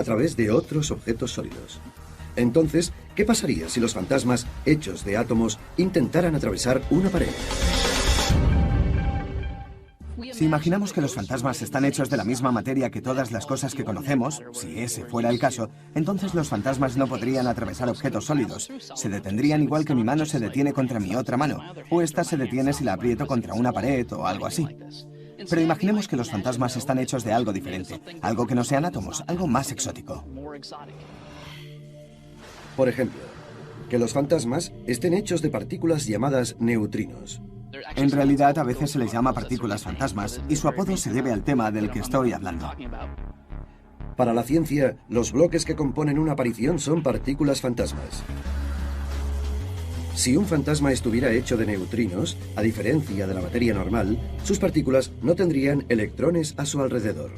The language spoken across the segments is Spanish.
a través de otros objetos sólidos. Entonces, ¿qué pasaría si los fantasmas hechos de átomos intentaran atravesar una pared? Si imaginamos que los fantasmas están hechos de la misma materia que todas las cosas que conocemos, si ese fuera el caso, entonces los fantasmas no podrían atravesar objetos sólidos. Se detendrían igual que mi mano se detiene contra mi otra mano, o esta se detiene si la aprieto contra una pared o algo así. Pero imaginemos que los fantasmas están hechos de algo diferente, algo que no sean átomos, algo más exótico. Por ejemplo, que los fantasmas estén hechos de partículas llamadas neutrinos. En realidad, a veces se les llama partículas fantasmas, y su apodo se debe al tema del que estoy hablando. Para la ciencia, los bloques que componen una aparición son partículas fantasmas. Si un fantasma estuviera hecho de neutrinos, a diferencia de la materia normal, sus partículas no tendrían electrones a su alrededor.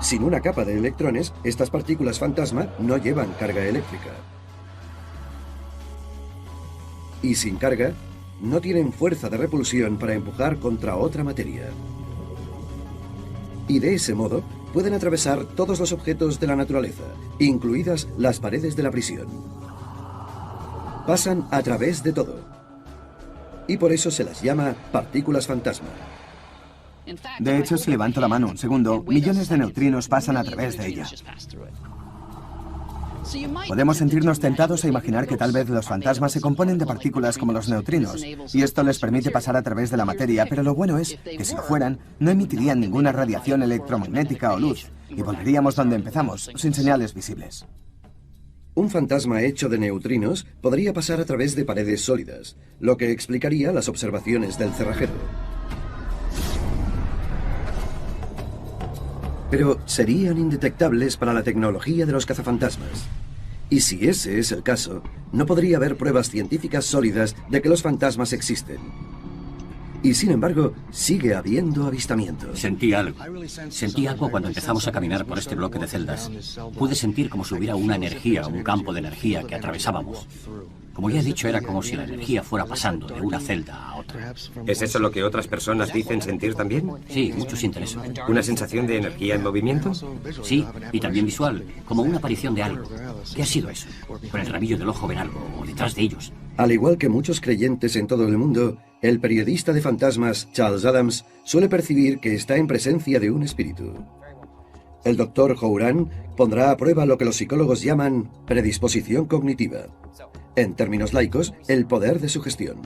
Sin una capa de electrones, estas partículas fantasma no llevan carga eléctrica. Y sin carga, no tienen fuerza de repulsión para empujar contra otra materia. Y de ese modo, pueden atravesar todos los objetos de la naturaleza, incluidas las paredes de la prisión. Pasan a través de todo. Y por eso se las llama partículas fantasma. De hecho, si levanto la mano un segundo, millones de neutrinos pasan a través de ella. Podemos sentirnos tentados a imaginar que tal vez los fantasmas se componen de partículas como los neutrinos, y esto les permite pasar a través de la materia, pero lo bueno es que si lo fueran, no emitirían ninguna radiación electromagnética o luz, y volveríamos donde empezamos, sin señales visibles. Un fantasma hecho de neutrinos podría pasar a través de paredes sólidas, lo que explicaría las observaciones del cerrajero. Pero serían indetectables para la tecnología de los cazafantasmas. Y si ese es el caso, no podría haber pruebas científicas sólidas de que los fantasmas existen. Y sin embargo, sigue habiendo avistamientos. Sentí algo cuando empezamos a caminar por este bloque de celdas. Pude sentir como si hubiera una energía, un campo de energía que atravesábamos. Como ya he dicho, era como si la energía fuera pasando de una celda a otra. ¿Es eso lo que otras personas dicen sentir también? Sí, muchos interesan. ¿Una sensación de energía en movimiento? Sí, y también visual, como una aparición de algo. ¿Qué ha sido eso? Con el rabillo del ojo ven algo, o detrás de ellos. Al igual que muchos creyentes en todo el mundo, el periodista de fantasmas Charles Adams suele percibir que está en presencia de un espíritu. El Dr. Howran pondrá a prueba lo que los psicólogos llaman predisposición cognitiva. En términos laicos, el poder de sugestión.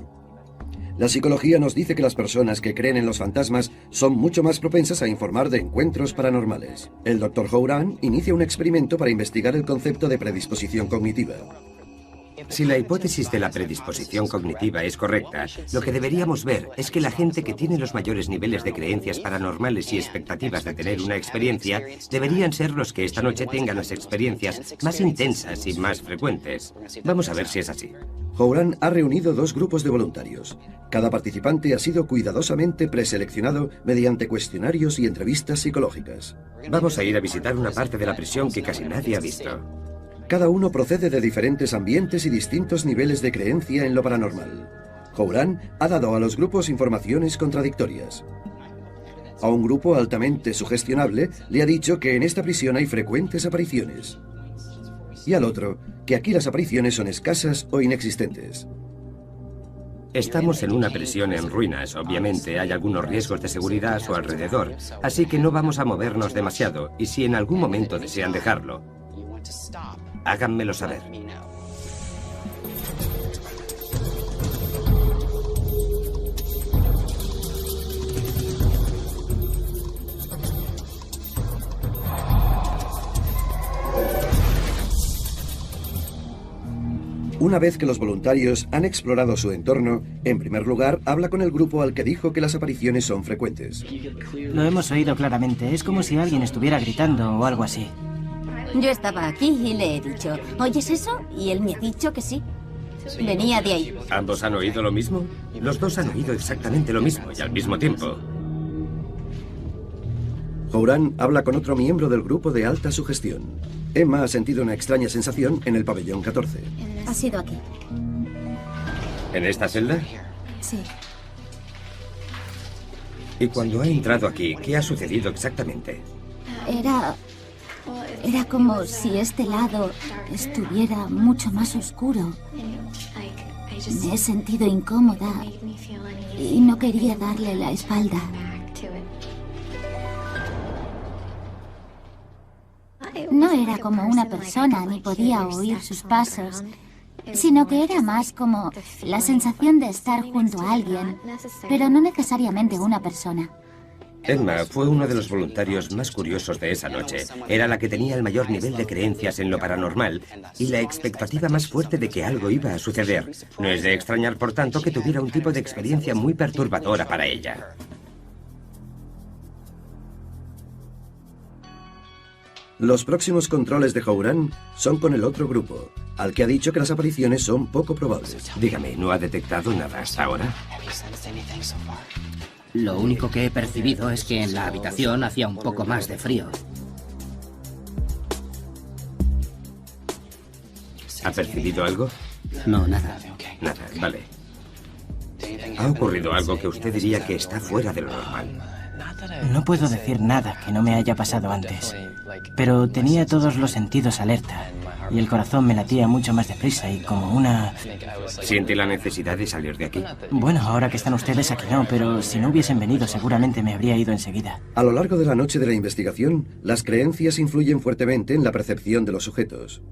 La psicología nos dice que las personas que creen en los fantasmas son mucho más propensas a informar de encuentros paranormales. El Dr. Howran inicia un experimento para investigar el concepto de predisposición cognitiva. Si la hipótesis de la predisposición cognitiva es correcta, lo que deberíamos ver es que la gente que tiene los mayores niveles de creencias paranormales y expectativas de tener una experiencia deberían ser los que esta noche tengan las experiencias más intensas y más frecuentes. Vamos a ver si es así. Howran ha reunido dos grupos de voluntarios. Cada participante ha sido cuidadosamente preseleccionado mediante cuestionarios y entrevistas psicológicas. Vamos a ir a visitar una parte de la prisión que casi nadie ha visto. Cada uno procede de diferentes ambientes y distintos niveles de creencia en lo paranormal. Howran ha dado a los grupos informaciones contradictorias. A un grupo altamente sugestionable le ha dicho que en esta prisión hay frecuentes apariciones. Y al otro, que aquí las apariciones son escasas o inexistentes. Estamos en una prisión en ruinas, obviamente hay algunos riesgos de seguridad a su alrededor, así que no vamos a movernos demasiado, y si en algún momento desean dejarlo, háganmelo saber. Una vez que los voluntarios han explorado su entorno, en primer lugar, habla con el grupo al que dijo que las apariciones son frecuentes. Lo hemos oído claramente. Es como si alguien estuviera gritando o algo así. Yo estaba aquí y le he dicho, ¿oyes eso? Y él me ha dicho que sí. Venía de ahí. ¿Ambos han oído lo mismo? Los dos han oído exactamente lo mismo y al mismo tiempo. Howran habla con otro miembro del grupo de alta sugestión. Emma ha sentido una extraña sensación en el pabellón 14. Ha sido aquí. ¿En esta celda? Sí. Y cuando ha entrado aquí, ¿qué ha sucedido exactamente? Era Era como si este lado estuviera mucho más oscuro. Me he sentido incómoda y no quería darle la espalda. No era como una persona ni podía oír sus pasos, sino que era más como la sensación de estar junto a alguien, pero no necesariamente una persona. Emma fue uno de los voluntarios más curiosos de esa noche. Era la que tenía el mayor nivel de creencias en lo paranormal y la expectativa más fuerte de que algo iba a suceder. No es de extrañar, por tanto, que tuviera un tipo de experiencia muy perturbadora para ella. Los próximos controles de Howran son con el otro grupo, al que ha dicho que las apariciones son poco probables. Dígame, ¿no ha detectado nada hasta ahora? Lo único que he percibido es que en la habitación hacía un poco más de frío. ¿Ha percibido algo? No, nada. Nada, vale. ¿Ha ocurrido algo que usted diría que está fuera de lo normal? No puedo decir nada que no me haya pasado antes, pero tenía todos los sentidos alerta y el corazón me latía mucho más deprisa y como una... ¿Siente la necesidad de salir de aquí? Bueno, ahora que están ustedes aquí no, pero si no hubiesen venido seguramente me habría ido enseguida. A lo largo de la noche de la investigación, las creencias influyen fuertemente en la percepción de los sujetos.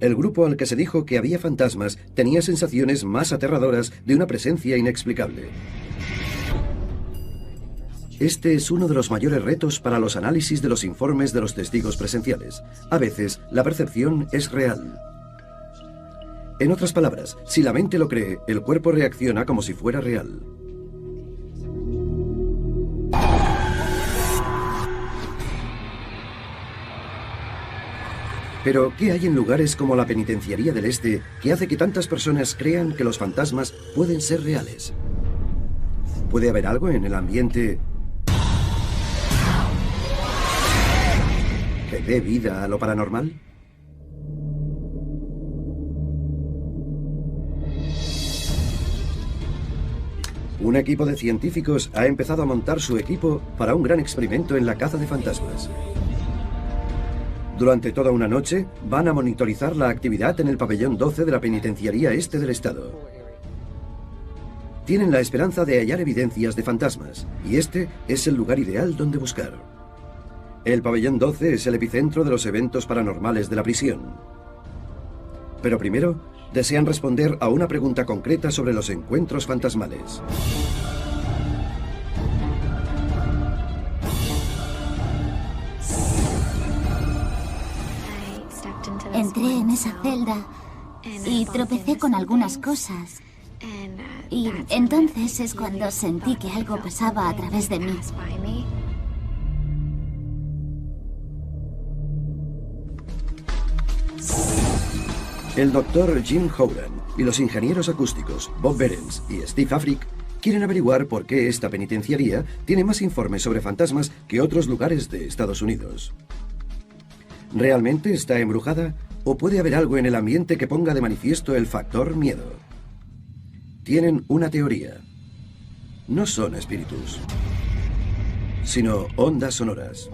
El grupo al que se dijo que había fantasmas tenía sensaciones más aterradoras de una presencia inexplicable. Este es uno de los mayores retos para los análisis de los informes de los testigos presenciales. A veces, la percepción es real. En otras palabras, si la mente lo cree, el cuerpo reacciona como si fuera real. Pero, ¿qué hay en lugares como la Penitenciaría del Este que hace que tantas personas crean que los fantasmas pueden ser reales? ¿Puede haber algo en el ambiente que dé vida a lo paranormal? Un equipo de científicos ha empezado a montar su equipo para un gran experimento en la caza de fantasmas. Durante toda una noche van a monitorizar la actividad en el pabellón 12 de la Penitenciaría Este del Estado. Tienen la esperanza de hallar evidencias de fantasmas, y este es el lugar ideal donde buscar. El pabellón 12 es el epicentro de los eventos paranormales de la prisión. Pero primero, desean responder a una pregunta concreta sobre los encuentros fantasmales. Entré en esa celda y tropecé con algunas cosas. Y entonces es cuando sentí que algo pasaba a través de mí. El doctor Jim Howran y los ingenieros acústicos Bob Behrens y Steve Afric quieren averiguar por qué esta penitenciaría tiene más informes sobre fantasmas que otros lugares de Estados Unidos. ¿Realmente está embrujada o puede haber algo en el ambiente que ponga de manifiesto el factor miedo? Tienen una teoría. No son espíritus, sino ondas sonoras.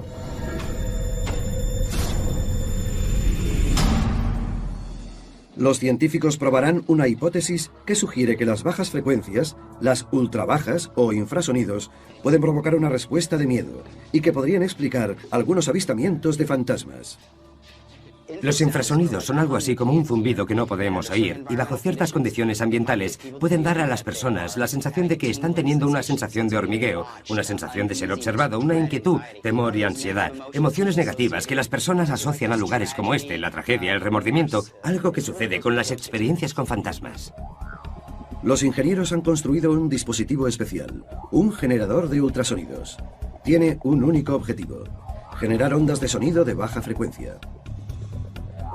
Los científicos probarán una hipótesis que sugiere que las bajas frecuencias, las ultrabajas o infrasonidos, pueden provocar una respuesta de miedo y que podrían explicar algunos avistamientos de fantasmas. Los infrasonidos son algo así como un zumbido que no podemos oír y bajo ciertas condiciones ambientales pueden dar a las personas la sensación de que están teniendo una sensación de hormigueo, una sensación de ser observado, una inquietud, temor y ansiedad, emociones negativas que las personas asocian a lugares como este, la tragedia, el remordimiento, algo que sucede con las experiencias con fantasmas. Los ingenieros han construido un dispositivo especial, un generador de ultrasonidos. Tiene un único objetivo: generar ondas de sonido de baja frecuencia.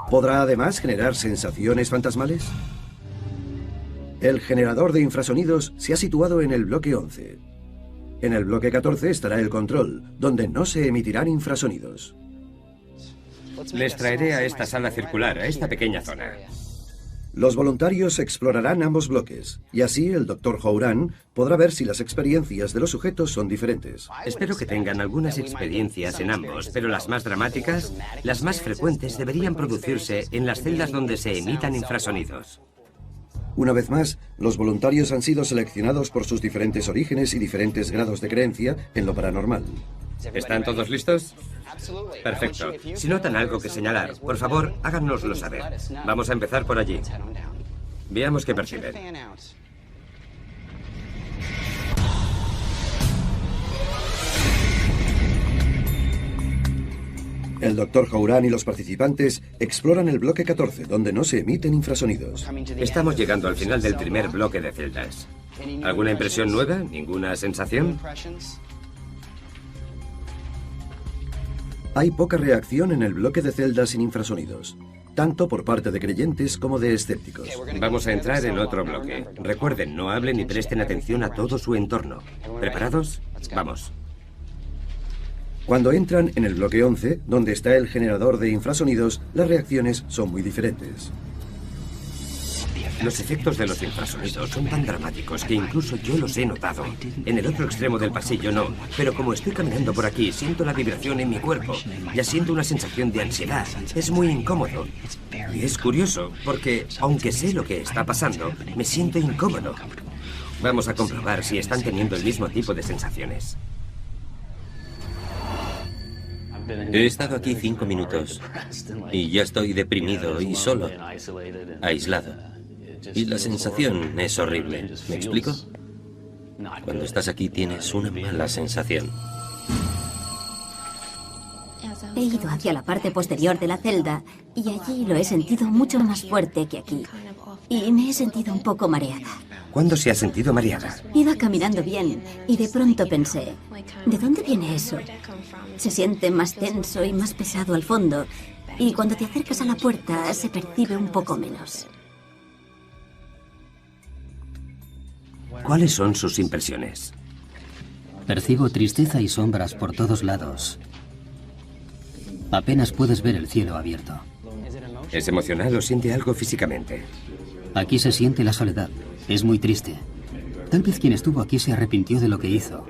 ¿Podrá además generar sensaciones fantasmales? El generador de infrasonidos se ha situado en el bloque 11. En el bloque 14 estará el control, donde no se emitirán infrasonidos. Les traeré a esta sala circular, a esta pequeña zona. Los voluntarios explorarán ambos bloques, y así el Dr. Howran podrá ver si las experiencias de los sujetos son diferentes. Espero que tengan algunas experiencias en ambos, pero las más dramáticas, las más frecuentes, deberían producirse en las celdas donde se emitan infrasonidos. Una vez más, los voluntarios han sido seleccionados por sus diferentes orígenes y diferentes grados de creencia en lo paranormal. ¿Están todos listos? Perfecto. Si notan algo que señalar, por favor, háganoslo saber. Vamos a empezar por allí. Veamos qué perciben. El Dr. Howran y los participantes exploran el bloque 14, donde no se emiten infrasonidos. Estamos llegando al final del primer bloque de celdas. ¿Alguna impresión nueva? ¿Ninguna sensación? Hay poca reacción en el bloque de celdas sin infrasonidos, tanto por parte de creyentes como de escépticos. Vamos a entrar en otro bloque. Recuerden, no hablen ni presten atención a todo su entorno. ¿Preparados? Vamos. Cuando entran en el bloque 11, donde está el generador de infrasonidos, las reacciones son muy diferentes. Los efectos de los infrasonidos son tan dramáticos que incluso yo los he notado. En el otro extremo del pasillo no, pero como estoy caminando por aquí, siento la vibración en mi cuerpo. Ya siento una sensación de ansiedad. Es muy incómodo. Y es curioso, porque aunque sé lo que está pasando, me siento incómodo. Vamos a comprobar si están teniendo el mismo tipo de sensaciones. He estado aquí 5 minutos y ya estoy deprimido y solo, aislado. Y la sensación es horrible. ¿Me explico? Cuando estás aquí tienes una mala sensación. He ido hacia la parte posterior de la celda y allí lo he sentido mucho más fuerte que aquí. Y me he sentido un poco mareada. ¿Cuándo se ha sentido mareada? Iba caminando bien y de pronto pensé, ¿de dónde viene eso? Se siente más tenso y más pesado al fondo y cuando te acercas a la puerta se percibe un poco menos. ¿Cuáles son sus impresiones? Percibo tristeza y sombras por todos lados. Apenas puedes ver el cielo abierto. ¿Es emocional o siente algo físicamente? Aquí se siente la soledad. Es muy triste. Tal vez quien estuvo aquí se arrepintió de lo que hizo.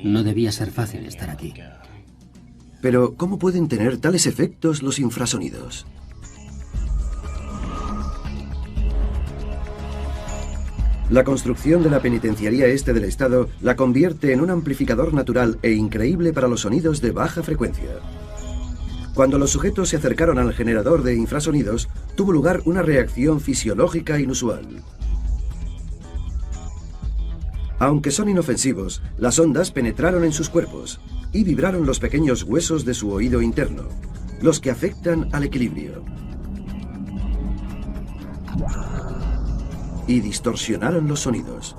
No debía ser fácil estar aquí. Pero, ¿cómo pueden tener tales efectos los infrasonidos? La construcción de la penitenciaría este del Estado la convierte en un amplificador natural e increíble para los sonidos de baja frecuencia. Cuando los sujetos se acercaron al generador de infrasonidos, tuvo lugar una reacción fisiológica inusual. Aunque son inofensivos, las ondas penetraron en sus cuerpos y vibraron los pequeños huesos de su oído interno, los que afectan al equilibrio. Y distorsionaron los sonidos.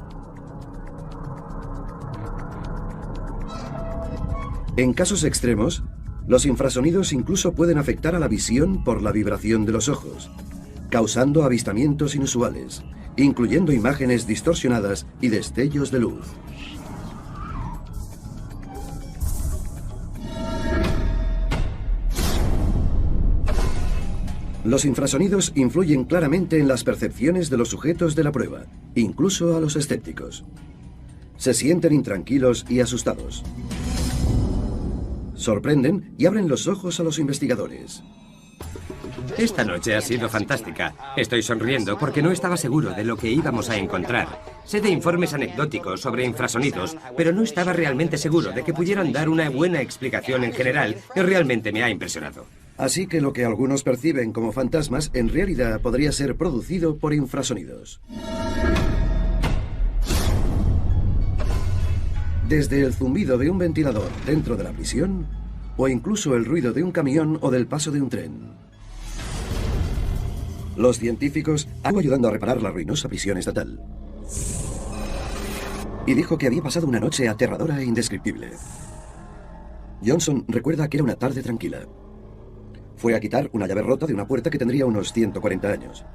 En casos extremos, los infrasonidos incluso pueden afectar a la visión por la vibración de los ojos, causando avistamientos inusuales, incluyendo imágenes distorsionadas y destellos de luz. Los infrasonidos influyen claramente en las percepciones de los sujetos de la prueba, incluso a los escépticos. Se sienten intranquilos y asustados. Sorprenden y abren los ojos a los investigadores. Esta noche ha sido fantástica. Estoy sonriendo porque no estaba seguro de lo que íbamos a encontrar. Sé de informes anecdóticos sobre infrasonidos, pero no estaba realmente seguro de que pudieran dar una buena explicación en general y realmente me ha impresionado. Así que lo que algunos perciben como fantasmas en realidad podría ser producido por infrasonidos. Desde el zumbido de un ventilador dentro de la prisión, o incluso el ruido de un camión o del paso de un tren. Los científicos han ayudando a reparar la ruinosa prisión estatal. Y dijo que había pasado una noche aterradora e indescriptible. Johnson recuerda que era una tarde tranquila. Fue a quitar una llave rota de una puerta que tendría unos 140 años.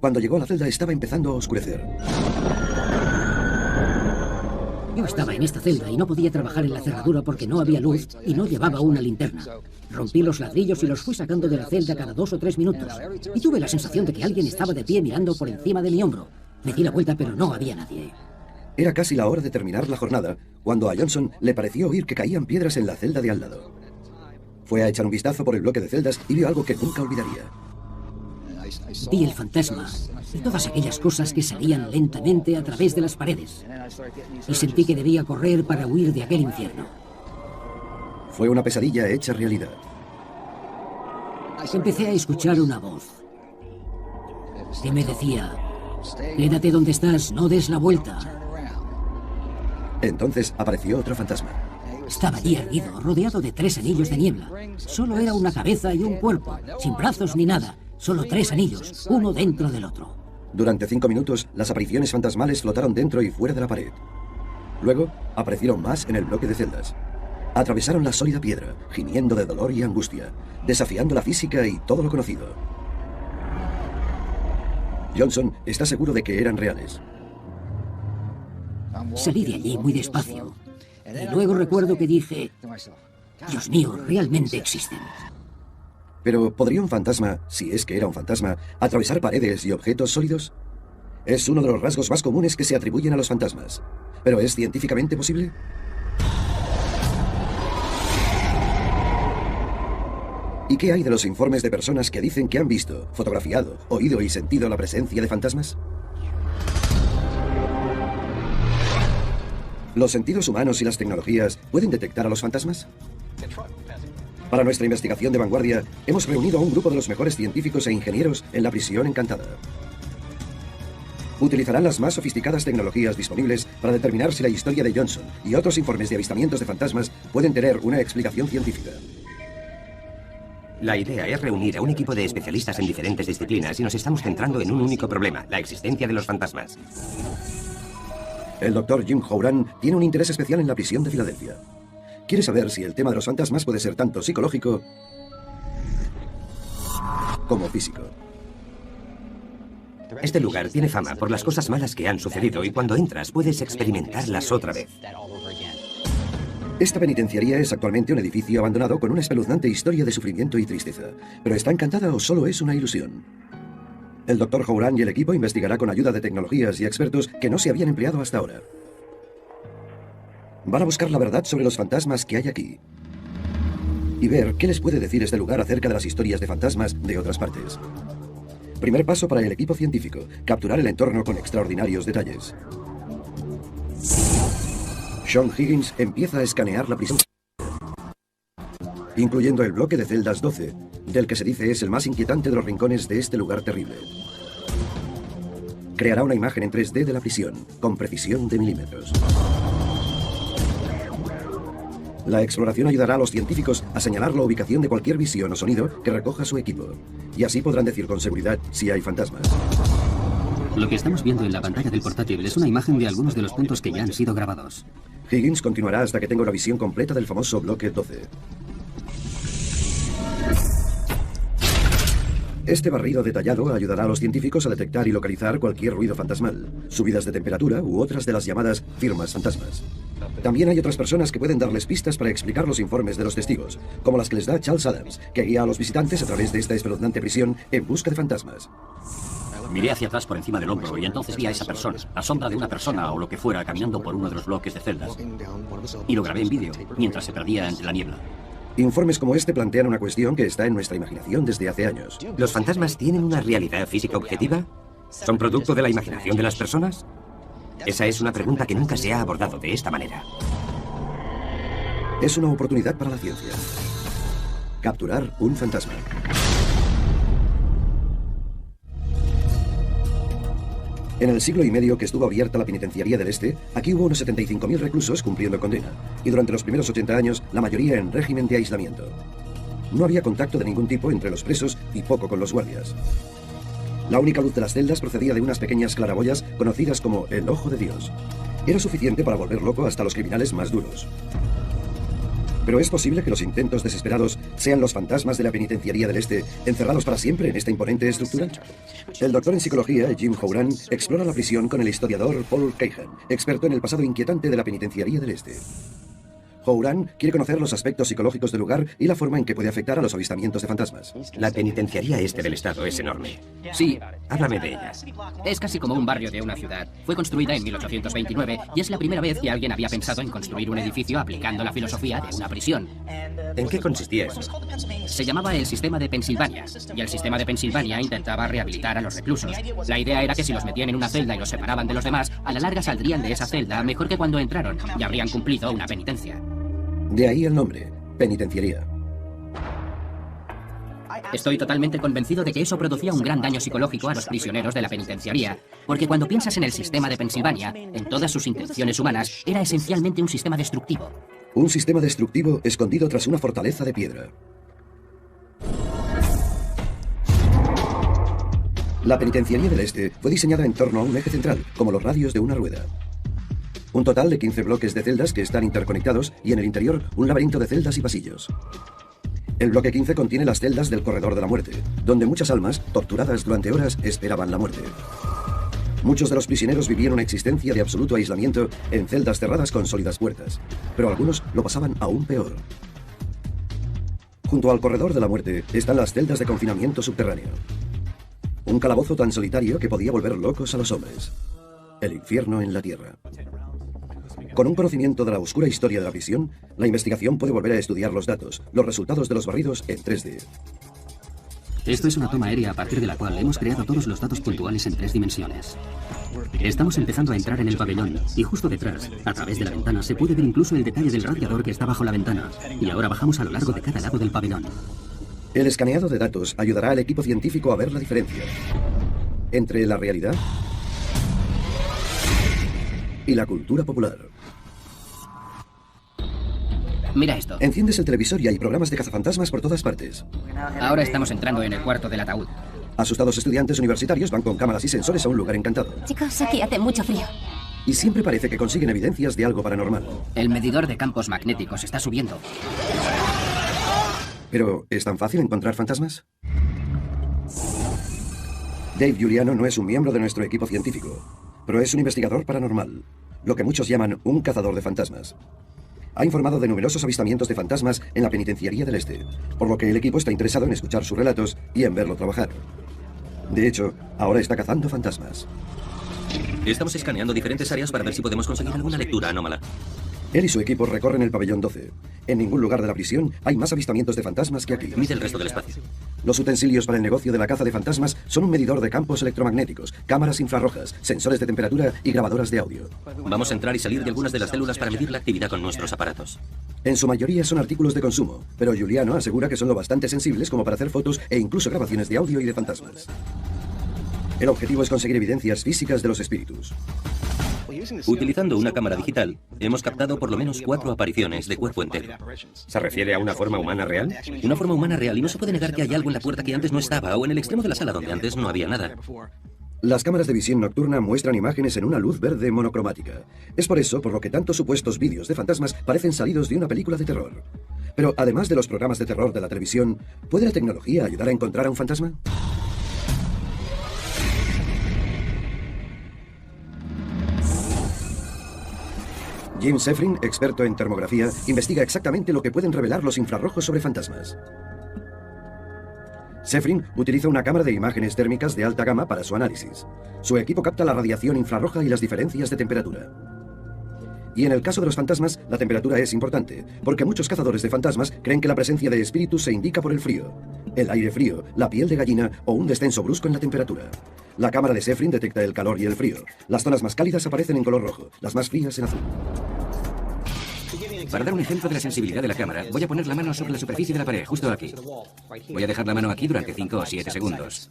Cuando llegó a la celda estaba empezando a oscurecer. Yo estaba en esta celda y no podía trabajar en la cerradura porque no había luz y no llevaba una linterna. Rompí los ladrillos y los fui sacando de la celda cada 2 o 3 minutos. Y tuve la sensación de que alguien estaba de pie mirando por encima de mi hombro. Me di la vuelta, pero no había nadie. Era casi la hora de terminar la jornada, cuando a Johnson le pareció oír que caían piedras en la celda de al lado. Fue a echar un vistazo por el bloque de celdas y vio algo que nunca olvidaría. Vi el fantasma y todas aquellas cosas que salían lentamente a través de las paredes. Y sentí que debía correr para huir de aquel infierno. Fue una pesadilla hecha realidad. Empecé a escuchar una voz que me decía: quédate donde estás, no des la vuelta. Entonces apareció otro fantasma. Estaba allí erguido, rodeado de 3 anillos de niebla. Solo era una cabeza y un cuerpo, sin brazos ni nada. Solo 3 anillos, uno dentro del otro. Durante 5 minutos, las apariciones fantasmales flotaron dentro y fuera de la pared. Luego, aparecieron más en el bloque de celdas. Atravesaron la sólida piedra, gimiendo de dolor y angustia, desafiando la física y todo lo conocido. Johnson está seguro de que eran reales. Salí de allí muy despacio. Y luego recuerdo que dije: Dios mío, realmente existen. Pero, ¿podría un fantasma, si es que era un fantasma, atravesar paredes y objetos sólidos? Es uno de los rasgos más comunes que se atribuyen a los fantasmas. ¿Pero es científicamente posible? ¿Y qué hay de los informes de personas que dicen que han visto, fotografiado, oído y sentido la presencia de fantasmas? ¿Los sentidos humanos y las tecnologías pueden detectar a los fantasmas? Para nuestra investigación de vanguardia, hemos reunido a un grupo de los mejores científicos e ingenieros en la prisión encantada. Utilizarán las más sofisticadas tecnologías disponibles para determinar si la historia de Johnson y otros informes de avistamientos de fantasmas pueden tener una explicación científica. La idea es reunir a un equipo de especialistas en diferentes disciplinas y nos estamos centrando en un único problema: la existencia de los fantasmas. El doctor Jim Howran tiene un interés especial en la prisión de Filadelfia. Quiere saber si el tema de los fantasmas puede ser tanto psicológico como físico. Este lugar tiene fama por las cosas malas que han sucedido y cuando entras puedes experimentarlas otra vez. Esta penitenciaría es actualmente un edificio abandonado con una espeluznante historia de sufrimiento y tristeza. ¿Pero está encantada o solo es una ilusión? El doctor Howran y el equipo investigará con ayuda de tecnologías y expertos que no se habían empleado hasta ahora. Van a buscar la verdad sobre los fantasmas que hay aquí y ver qué les puede decir este lugar acerca de las historias de fantasmas de otras partes. Primer paso para el equipo científico: capturar el entorno con extraordinarios detalles. Sean Higgins empieza a escanear la prisión, incluyendo el bloque de celdas 12, del que se dice es el más inquietante de los rincones de este lugar terrible. Creará una imagen en 3D de la prisión, con precisión de milímetros. La exploración ayudará a los científicos a señalar la ubicación de cualquier visión o sonido que recoja su equipo, y así podrán decir con seguridad si hay fantasmas. Lo que estamos viendo en la pantalla del portátil es una imagen de algunos de los puntos que ya han sido grabados. Higgins continuará hasta que tenga una visión completa del famoso bloque 12. Este barrido detallado ayudará a los científicos a detectar y localizar cualquier ruido fantasmal, subidas de temperatura u otras de las llamadas firmas fantasmas. También hay otras personas que pueden darles pistas para explicar los informes de los testigos, como las que les da Charles Adams, que guía a los visitantes a través de esta espeluznante prisión en busca de fantasmas. Miré hacia atrás por encima del hombro y entonces vi a esa persona, la sombra de una persona o lo que fuera, caminando por uno de los bloques de celdas. Y lo grabé en vídeo, mientras se perdía entre la niebla. Informes como este plantean una cuestión que está en nuestra imaginación desde hace años. ¿Los fantasmas tienen una realidad física objetiva? ¿Son producto de la imaginación de las personas? Esa es una pregunta que nunca se ha abordado de esta manera. Es una oportunidad para la ciencia. Capturar un fantasma. En el siglo y medio que estuvo abierta la penitenciaría del Este, aquí hubo unos 75.000 reclusos cumpliendo condena, y durante los primeros 80 años, la mayoría en régimen de aislamiento. No había contacto de ningún tipo entre los presos y poco con los guardias. La única luz de las celdas procedía de unas pequeñas claraboyas conocidas como el Ojo de Dios. Era suficiente para volver loco hasta los criminales más duros. Pero es posible que los intentos desesperados sean los fantasmas de la penitenciaría del Este, encerrados para siempre en esta imponente estructura. El doctor en psicología, Jim Houran, explora la prisión con el historiador Paul Cahan, experto en el pasado inquietante de la penitenciaría del Este. Houran quiere conocer los aspectos psicológicos del lugar y la forma en que puede afectar a los avistamientos de fantasmas. La penitenciaría este del estado es enorme. Sí, Háblame de ella. es casi como un barrio de una ciudad. Fue construida en 1829 y es la primera vez que alguien había pensado en construir un edificio aplicando la filosofía de una prisión. ¿En qué consistía eso? Se llamaba el sistema de Pensilvania, y el sistema de Pensilvania intentaba rehabilitar a los reclusos. La idea era que si los metían en una celda y los separaban de los demás, a la larga saldrían de esa celda mejor que cuando entraron y habrían cumplido una penitencia. De ahí el nombre, penitenciaría. Estoy totalmente convencido de que eso producía un gran daño psicológico a los prisioneros de la penitenciaría, porque cuando piensas en el sistema de Pensilvania, en todas sus intenciones humanas, era esencialmente un sistema destructivo. Un sistema destructivo escondido tras una fortaleza de piedra. La penitenciaría del Este fue diseñada en torno a un eje central, como los radios de una rueda. Un total de 15 bloques de celdas que están interconectados y en el interior un laberinto de celdas y pasillos. El bloque 15 contiene las celdas del corredor de la muerte, donde muchas almas, torturadas durante horas, esperaban la muerte. Muchos de los prisioneros vivían una existencia de absoluto aislamiento en celdas cerradas con sólidas puertas, pero algunos lo pasaban aún peor. Junto al corredor de la muerte están las celdas de confinamiento subterráneo. Un calabozo tan solitario que podía volver locos a los hombres. El infierno en la tierra. Con un conocimiento de la oscura historia de la prisión, la investigación puede volver a estudiar los datos, los resultados de los barridos en 3D. Esto es una toma aérea a partir de la cual hemos creado todos los datos puntuales en 3 dimensiones. Estamos empezando a entrar en el pabellón y justo detrás, a través de la ventana, se puede ver incluso el detalle del radiador que está bajo la ventana. Y ahora bajamos a lo largo de cada lado del pabellón. El escaneado de datos ayudará al equipo científico a ver la diferencia entre la realidad y la cultura popular. Mira esto. Enciendes el televisor y hay programas de cazafantasmas por todas partes. Ahora estamos entrando en el cuarto del ataúd. Asustados estudiantes universitarios van con cámaras y sensores a un lugar encantado. Chicos, aquí hace mucho frío. Y siempre parece que consiguen evidencias de algo paranormal. El medidor de campos magnéticos está subiendo. ¿Pero es tan fácil encontrar fantasmas? Dave Giuliano no es un miembro de nuestro equipo científico, pero es un investigador paranormal, lo que muchos llaman un cazador de fantasmas. Ha informado de numerosos avistamientos de fantasmas en la penitenciaría del Este, por lo que el equipo está interesado en escuchar sus relatos y en verlo trabajar. De hecho, ahora está cazando fantasmas. Estamos escaneando diferentes áreas para ver si podemos conseguir alguna lectura anómala. Él y su equipo recorren el pabellón 12. En ningún lugar de la prisión hay más avistamientos de fantasmas que aquí. Mide el resto del espacio. Los utensilios para el negocio de la caza de fantasmas son un medidor de campos electromagnéticos, cámaras infrarrojas, sensores de temperatura y grabadoras de audio. Vamos a entrar y salir de algunas de las células para medir la actividad con nuestros aparatos. En su mayoría son artículos de consumo, pero Giuliano asegura que son lo bastante sensibles como para hacer fotos e incluso grabaciones de audio y de fantasmas. El objetivo es conseguir evidencias físicas de los espíritus. Utilizando una cámara digital, hemos captado por lo menos 4 apariciones de cuerpo entero. ¿Se refiere a una forma humana real? Una forma humana real, y no se puede negar que hay algo en la puerta que antes no estaba, o en el extremo de la sala donde antes no había nada. Las cámaras de visión nocturna muestran imágenes en una luz verde monocromática. Es por eso por lo que tantos supuestos vídeos de fantasmas parecen salidos de una película de terror. Pero además de los programas de terror de la televisión, ¿puede la tecnología ayudar a encontrar a un fantasma? Jim Seffrin, experto en termografía, investiga exactamente lo que pueden revelar los infrarrojos sobre fantasmas. Seffrin utiliza una cámara de imágenes térmicas de alta gama para su análisis. Su equipo capta la radiación infrarroja y las diferencias de temperatura. Y en el caso de los fantasmas, la temperatura es importante, porque muchos cazadores de fantasmas creen que la presencia de espíritus se indica por el frío. El aire frío, la piel de gallina o un descenso brusco en la temperatura. La cámara de Seffrin detecta el calor y el frío. Las zonas más cálidas aparecen en color rojo, las más frías en azul. Para dar un ejemplo de la sensibilidad de la cámara, voy a poner la mano sobre la superficie de la pared, justo aquí. Voy a dejar la mano aquí durante 5 o 7 segundos.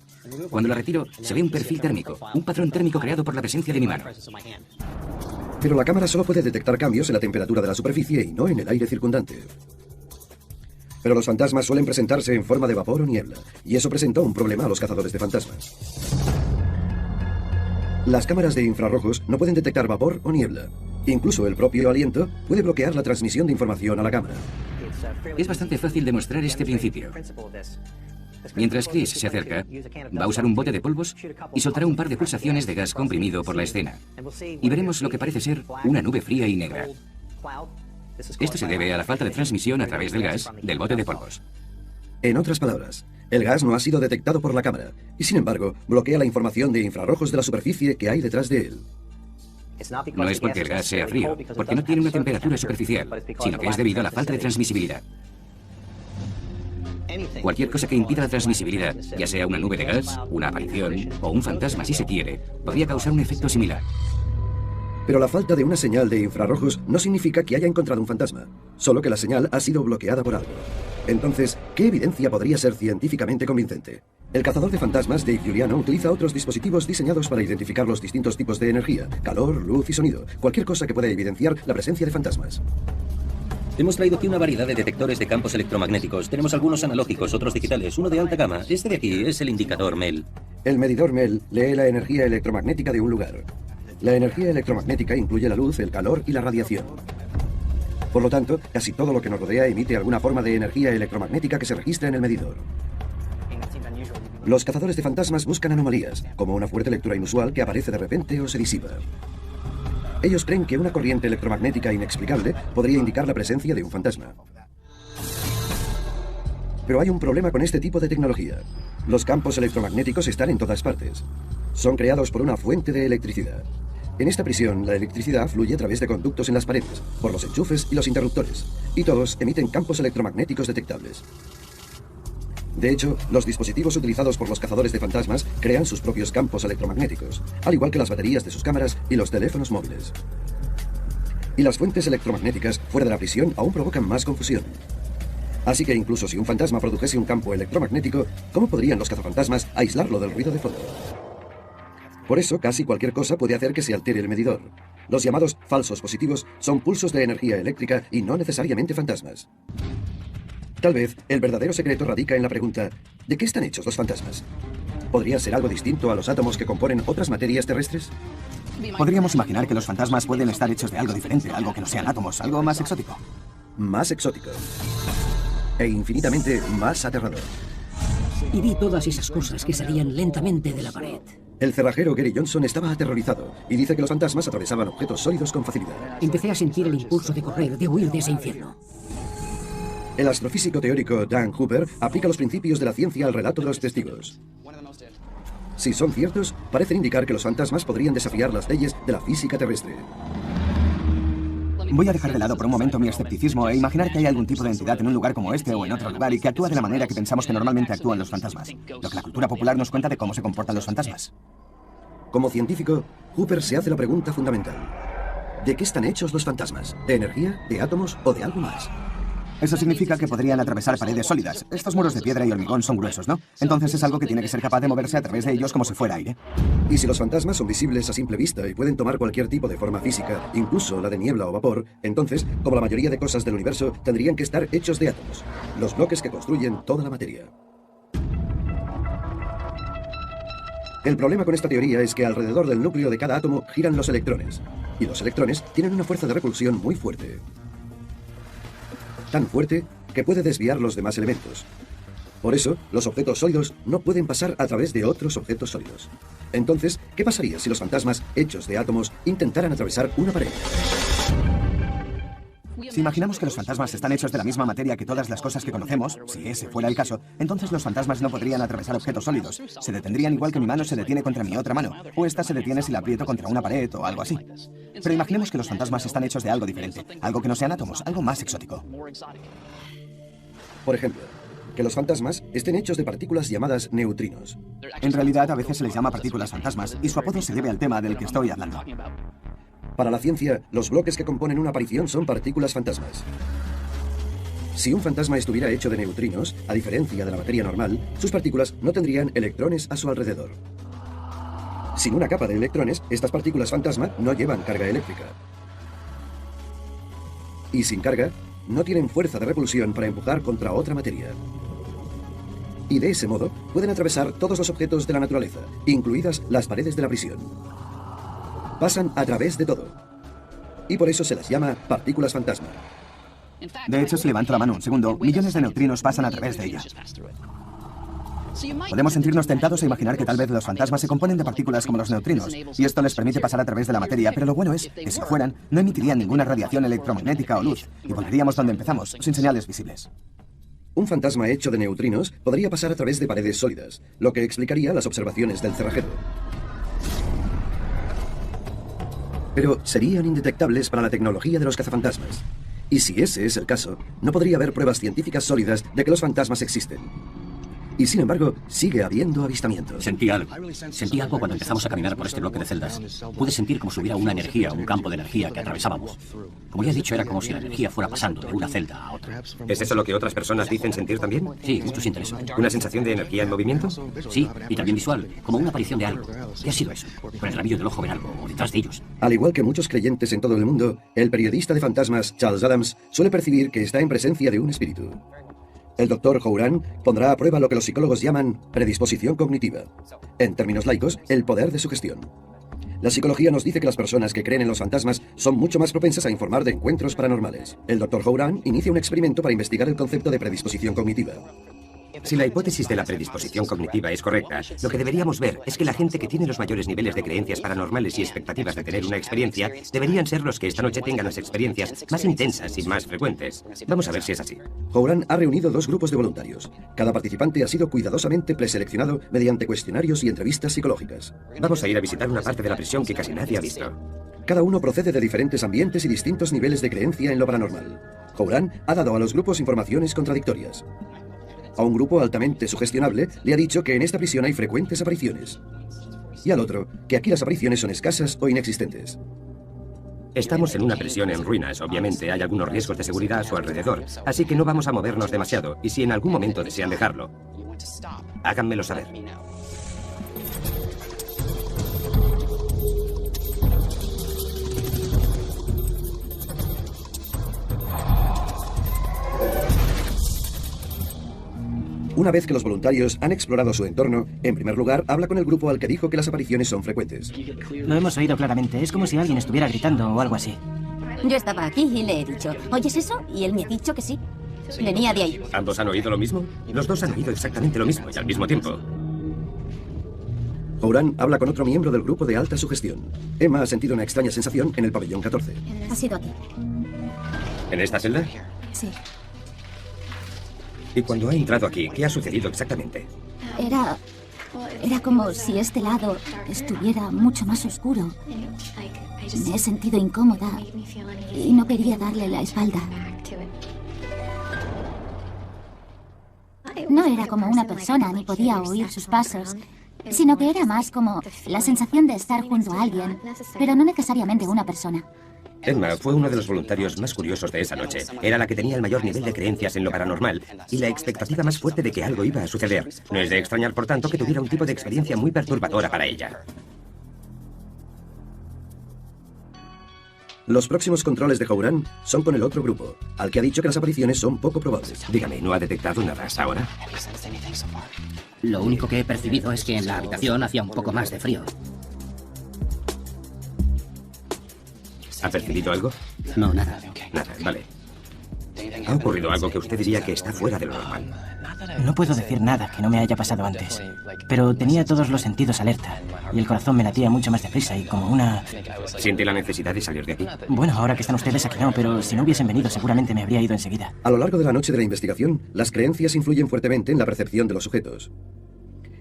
Cuando la retiro, se ve un perfil térmico, un patrón térmico creado por la presencia de mi mano. Pero la cámara solo puede detectar cambios en la temperatura de la superficie y no en el aire circundante. Pero los fantasmas suelen presentarse en forma de vapor o niebla, y eso presentó un problema a los cazadores de fantasmas. Las cámaras de infrarrojos no pueden detectar vapor o niebla. Incluso el propio aliento puede bloquear la transmisión de información a la cámara. Es bastante fácil demostrar este principio. Mientras Chris se acerca, va a usar un bote de polvos y soltará un par de pulsaciones de gas comprimido por la escena. Y veremos lo que parece ser una nube fría y negra. Esto se debe a la falta de transmisión a través del gas del bote de polvos. En otras palabras, el gas no ha sido detectado por la cámara y, sin embargo, bloquea la información de infrarrojos de la superficie que hay detrás de él. No es porque el gas sea frío, porque no tiene una temperatura superficial, sino que es debido a la falta de transmisibilidad. Cualquier cosa que impida la transmisibilidad, ya sea una nube de gas, una aparición o un fantasma si se quiere, podría causar un efecto similar. Pero la falta de una señal de infrarrojos no significa que haya encontrado un fantasma, solo que la señal ha sido bloqueada por algo. Entonces, ¿qué evidencia podría ser científicamente convincente? El cazador de fantasmas, Dave Giuliano, utiliza otros dispositivos diseñados para identificar los distintos tipos de energía, calor, luz y sonido, cualquier cosa que pueda evidenciar la presencia de fantasmas. Hemos traído aquí una variedad de detectores de campos electromagnéticos. Tenemos algunos analógicos, otros digitales, uno de alta gama. Este de aquí es el indicador MEL. El medidor MEL lee la energía electromagnética de un lugar. La energía electromagnética incluye la luz, el calor y la radiación. Por lo tanto, casi todo lo que nos rodea emite alguna forma de energía electromagnética que se registra en el medidor. Los cazadores de fantasmas buscan anomalías, como una fuerte lectura inusual que aparece de repente o se disipa. Ellos creen que una corriente electromagnética inexplicable podría indicar la presencia de un fantasma. Pero hay un problema con este tipo de tecnología. Los campos electromagnéticos están en todas partes. Son creados por una fuente de electricidad. En esta prisión, la electricidad fluye a través de conductos en las paredes, por los enchufes y los interruptores, y todos emiten campos electromagnéticos detectables. De hecho, los dispositivos utilizados por los cazadores de fantasmas crean sus propios campos electromagnéticos, al igual que las baterías de sus cámaras y los teléfonos móviles. Y las fuentes electromagnéticas fuera de la prisión aún provocan más confusión. Así que incluso si un fantasma produjese un campo electromagnético, ¿cómo podrían los cazafantasmas aislarlo del ruido de fondo? Por eso, casi cualquier cosa puede hacer que se altere el medidor. Los llamados falsos positivos son pulsos de energía eléctrica y no necesariamente fantasmas. Tal vez el verdadero secreto radica en la pregunta, ¿de qué están hechos los fantasmas? ¿Podría ser algo distinto a los átomos que componen otras materias terrestres? Podríamos imaginar que los fantasmas pueden estar hechos de algo diferente, algo que no sean átomos, algo más exótico. Más exótico. E infinitamente más aterrador. Y vi todas esas cosas que salían lentamente de la pared. El cerrajero Gary Johnson estaba aterrorizado y dice que los fantasmas atravesaban objetos sólidos con facilidad. Empecé a sentir el impulso de correr, de huir de ese infierno. El astrofísico teórico Dan Hooper aplica los principios de la ciencia al relato de los testigos. Si son ciertos, parecen indicar que los fantasmas podrían desafiar las leyes de la física terrestre. Voy a dejar de lado por un momento mi escepticismo e imaginar que hay algún tipo de entidad en un lugar como este o en otro lugar y que actúa de la manera que pensamos que normalmente actúan los fantasmas. Lo que la cultura popular nos cuenta de cómo se comportan los fantasmas. Como científico, Hooper se hace la pregunta fundamental. ¿De qué están hechos los fantasmas? ¿De energía? ¿De átomos? ¿O de algo más? Eso significa que podrían atravesar paredes sólidas. Estos muros de piedra y hormigón son gruesos, ¿no? Entonces es algo que tiene que ser capaz de moverse a través de ellos como si fuera aire. Y si los fantasmas son visibles a simple vista y pueden tomar cualquier tipo de forma física, incluso la de niebla o vapor, entonces, como la mayoría de cosas del universo, tendrían que estar hechos de átomos, los bloques que construyen toda la materia. El problema con esta teoría es que alrededor del núcleo de cada átomo giran los electrones, y los electrones tienen una fuerza de repulsión muy fuerte. Tan fuerte que puede desviar los demás elementos. Por eso, los objetos sólidos no pueden pasar a través de otros objetos sólidos. Entonces, ¿qué pasaría si los fantasmas hechos de átomos intentaran atravesar una pared? Si imaginamos que los fantasmas están hechos de la misma materia que todas las cosas que conocemos, si ese fuera el caso, entonces los fantasmas no podrían atravesar objetos sólidos. Se detendrían igual que mi mano se detiene contra mi otra mano, o esta se detiene si la aprieto contra una pared o algo así. Pero imaginemos que los fantasmas están hechos de algo diferente, algo que no sean átomos, algo más exótico. Por ejemplo, que los fantasmas estén hechos de partículas llamadas neutrinos. En realidad, a veces se les llama partículas fantasmas, y su apodo se debe al tema del que estoy hablando. Para la ciencia, los bloques que componen una aparición son partículas fantasmas. Si un fantasma estuviera hecho de neutrinos, a diferencia de la materia normal, sus partículas no tendrían electrones a su alrededor. Sin una capa de electrones, estas partículas fantasma no llevan carga eléctrica. Y sin carga, no tienen fuerza de repulsión para empujar contra otra materia. Y de ese modo, pueden atravesar todos los objetos de la naturaleza, incluidas las paredes de la prisión. Pasan a través de todo. Y por eso se las llama partículas fantasma. De hecho, si levanto la mano un segundo, millones de neutrinos pasan a través de ella. Podemos sentirnos tentados a imaginar que tal vez los fantasmas se componen de partículas como los neutrinos, y esto les permite pasar a través de la materia, pero lo bueno es que si fueran, no emitirían ninguna radiación electromagnética o luz, y volveríamos donde empezamos, sin señales visibles. Un fantasma hecho de neutrinos podría pasar a través de paredes sólidas, lo que explicaría las observaciones del cerrajero. Pero serían indetectables para la tecnología de los cazafantasmas. Y si ese es el caso, no podría haber pruebas científicas sólidas de que los fantasmas existen. Y sin embargo, sigue habiendo avistamientos. Sentí algo cuando empezamos a caminar por este bloque de celdas. Pude sentir como si hubiera una energía, un campo de energía que atravesábamos. Como ya he dicho, era como si la energía fuera pasando de una celda a otra. ¿Es eso lo que otras personas dicen sentir también? Sí, mucho siente eso. ¿Una sensación de energía en movimiento? Sí, y también visual, como una aparición de algo. ¿Qué ha sido eso? Con el rabillo del ojo ver algo, o detrás de ellos. Al igual que muchos creyentes en todo el mundo, el periodista de fantasmas Charles Adams suele percibir que está en presencia de un espíritu. El doctor Houran pondrá a prueba lo que los psicólogos llaman predisposición cognitiva. En términos laicos, el poder de sugestión. La psicología nos dice que las personas que creen en los fantasmas son mucho más propensas a informar de encuentros paranormales. El doctor Houran inicia un experimento para investigar el concepto de predisposición cognitiva. Si la hipótesis de la predisposición cognitiva es correcta, lo que deberíamos ver es que la gente que tiene los mayores niveles de creencias paranormales y expectativas de tener una experiencia deberían ser los que esta noche tengan las experiencias más intensas y más frecuentes. Vamos a ver si es así. Houran ha reunido 2 grupos de voluntarios. Cada participante ha sido cuidadosamente preseleccionado mediante cuestionarios y entrevistas psicológicas. Vamos a ir a visitar una parte de la prisión que casi nadie ha visto. Cada uno procede de diferentes ambientes y distintos niveles de creencia en lo paranormal. Houran ha dado a los grupos informaciones contradictorias. A un grupo altamente sugestionable le ha dicho que en esta prisión hay frecuentes apariciones. Y al otro, que aquí las apariciones son escasas o inexistentes. Estamos en una prisión en ruinas, obviamente hay algunos riesgos de seguridad a su alrededor, así que no vamos a movernos demasiado, y si en algún momento desean dejarlo, háganmelo saber. Una vez que los voluntarios han explorado su entorno, en primer lugar, habla con el grupo al que dijo que las apariciones son frecuentes. Lo hemos oído claramente. Es como si alguien estuviera gritando o algo así. Yo estaba aquí y le he dicho, ¿oyes eso? Y él me ha dicho que sí. Venía de ahí. ¿Ambos han oído lo mismo? Los dos han oído exactamente lo mismo y al mismo tiempo. Houran habla con otro miembro del grupo de alta sugestión. Emma ha sentido una extraña sensación en el pabellón 14. Ha sido aquí. ¿En esta celda? Sí. Y cuando ha entrado aquí, ¿qué ha sucedido exactamente? Era como si este lado estuviera mucho más oscuro. Me he sentido incómoda y no quería darle la espalda. No era como una persona ni podía oír sus pasos, sino que era más como la sensación de estar junto a alguien, pero no necesariamente una persona. Emma fue uno de los voluntarios más curiosos de esa noche. Era la que tenía el mayor nivel de creencias en lo paranormal y la expectativa más fuerte de que algo iba a suceder. No es de extrañar, por tanto, que tuviera un tipo de experiencia muy perturbadora para ella. Los próximos controles de Houran son con el otro grupo, al que ha dicho que las apariciones son poco probables. Dígame, ¿no ha detectado nada hasta ahora? Lo único que he percibido es que en la habitación hacía un poco más de frío. ¿Ha percibido algo? No, nada. Nada, vale. ¿Ha ocurrido algo que usted diría que está fuera de lo normal? No puedo decir nada que no me haya pasado antes, pero tenía todos los sentidos alerta y el corazón me latía mucho más deprisa y como una... ¿Siente la necesidad de salir de aquí? Bueno, ahora que están ustedes aquí no, pero si no hubiesen venido seguramente me habría ido enseguida. A lo largo de la noche de la investigación, las creencias influyen fuertemente en la percepción de los sujetos.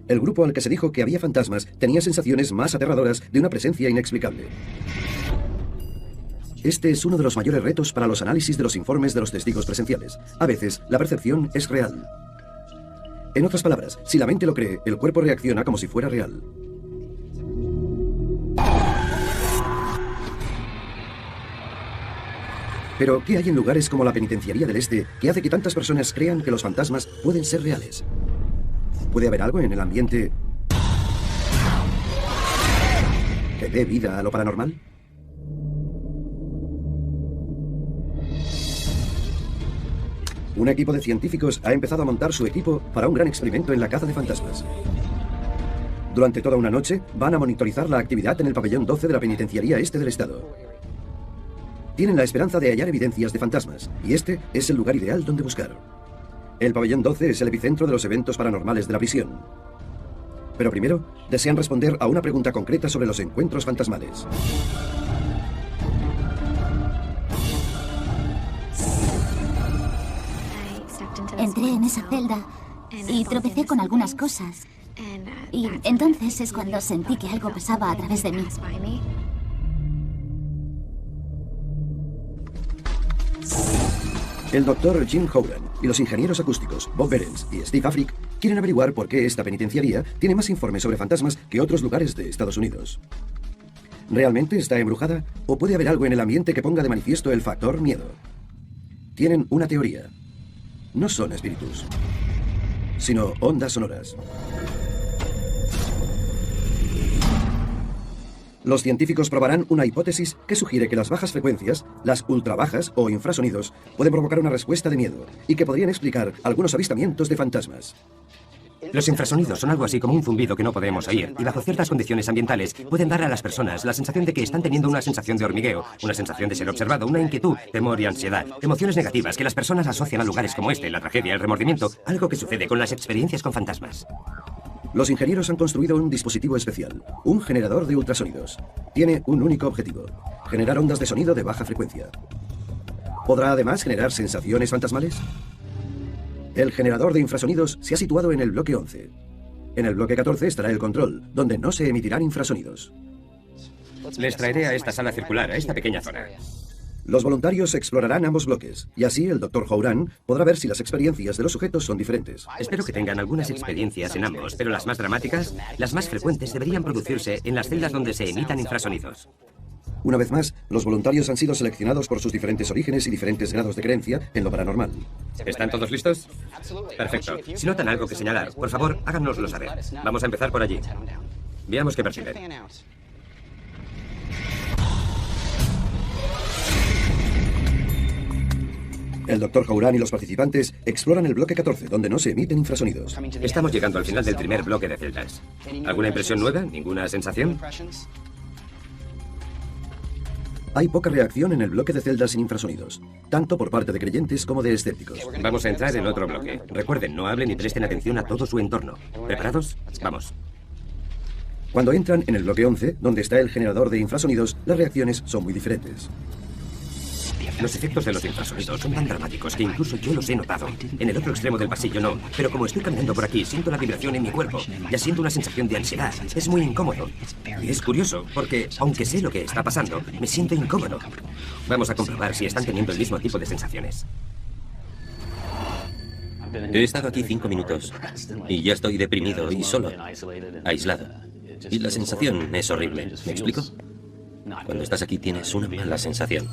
El grupo al que se dijo que había fantasmas tenía sensaciones más aterradoras de una presencia inexplicable. Este es uno de los mayores retos para los análisis de los informes de los testigos presenciales. A veces, la percepción es real. En otras palabras, si la mente lo cree, el cuerpo reacciona como si fuera real. Pero, ¿qué hay en lugares como la Penitenciaría del Este que hace que tantas personas crean que los fantasmas pueden ser reales? ¿Puede haber algo en el ambiente que dé vida a lo paranormal? Un equipo de científicos ha empezado a montar su equipo para un gran experimento en la caza de fantasmas. Durante toda una noche van a monitorizar la actividad en el pabellón 12 de la Penitenciaría Este del Estado. tienen la esperanza de hallar evidencias de fantasmas, y este es el lugar ideal donde buscar. El pabellón 12 es el epicentro de los eventos paranormales de la prisión. Pero primero, desean responder a una pregunta concreta sobre los encuentros fantasmales. Entré en esa celda y tropecé con algunas cosas. Y entonces es cuando sentí que algo pasaba a través de mí. El doctor Jim Howran y los ingenieros acústicos Bob Behrens y Steve Afric quieren averiguar por qué esta penitenciaría tiene más informes sobre fantasmas que otros lugares de Estados Unidos. ¿Realmente está embrujada o puede haber algo en el ambiente que ponga de manifiesto el factor miedo? Tienen una teoría. No son espíritus, sino ondas sonoras. Los científicos probarán una hipótesis que sugiere que las bajas frecuencias, las ultrabajas o infrasonidos, pueden provocar una respuesta de miedo y que podrían explicar algunos avistamientos de fantasmas. Los infrasonidos son algo así como un zumbido que no podemos oír, y bajo ciertas condiciones ambientales pueden dar a las personas la sensación de que están teniendo una sensación de hormigueo, una sensación de ser observado, una inquietud, temor y ansiedad, emociones negativas que las personas asocian a lugares como este, la tragedia, el remordimiento, algo que sucede con las experiencias con fantasmas. Los ingenieros han construido un dispositivo especial, un generador de ultrasonidos. Tiene un único objetivo: generar ondas de sonido de baja frecuencia. ¿Podrá además generar sensaciones fantasmales? El generador de infrasonidos se ha situado en el bloque 11. En el bloque 14 estará el control, donde no se emitirán infrasonidos. Les traeré a esta sala circular, a esta pequeña zona. Los voluntarios explorarán ambos bloques, y así el Dr. Howran podrá ver si las experiencias de los sujetos son diferentes. Espero que tengan algunas experiencias en ambos, pero las más dramáticas, las más frecuentes, deberían producirse en las celdas donde se emitan infrasonidos. Una vez más, los voluntarios han sido seleccionados por sus diferentes orígenes y diferentes grados de creencia en lo paranormal. ¿Están todos listos? Perfecto. Si notan algo que señalar, por favor, háganoslo saber. Vamos a empezar por allí. Veamos qué perciben. El Dr. Howran y los participantes exploran el bloque 14, donde no se emiten infrasonidos. Estamos llegando al final del primer bloque de celdas. ¿Alguna impresión nueva? ¿Ninguna sensación? Hay poca reacción en el bloque de celdas sin infrasonidos, tanto por parte de creyentes como de escépticos. Vamos a entrar en otro bloque. Recuerden, no hablen y presten atención a todo su entorno. ¿Preparados? Vamos. Cuando entran en el bloque 11, donde está el generador de infrasonidos, las reacciones son muy diferentes. Los efectos de los infrasonidos son tan dramáticos que incluso yo los he notado. En el otro extremo del pasillo no, pero como estoy caminando por aquí, siento la vibración en mi cuerpo. Ya siento una sensación de ansiedad. Es muy incómodo. Y es curioso, porque aunque sé lo que está pasando, me siento incómodo. Vamos a comprobar si están teniendo el mismo tipo de sensaciones. He estado aquí 5 minutos y ya estoy deprimido y solo, aislado. Y la sensación es horrible. ¿Me explico? Cuando estás aquí tienes una mala sensación.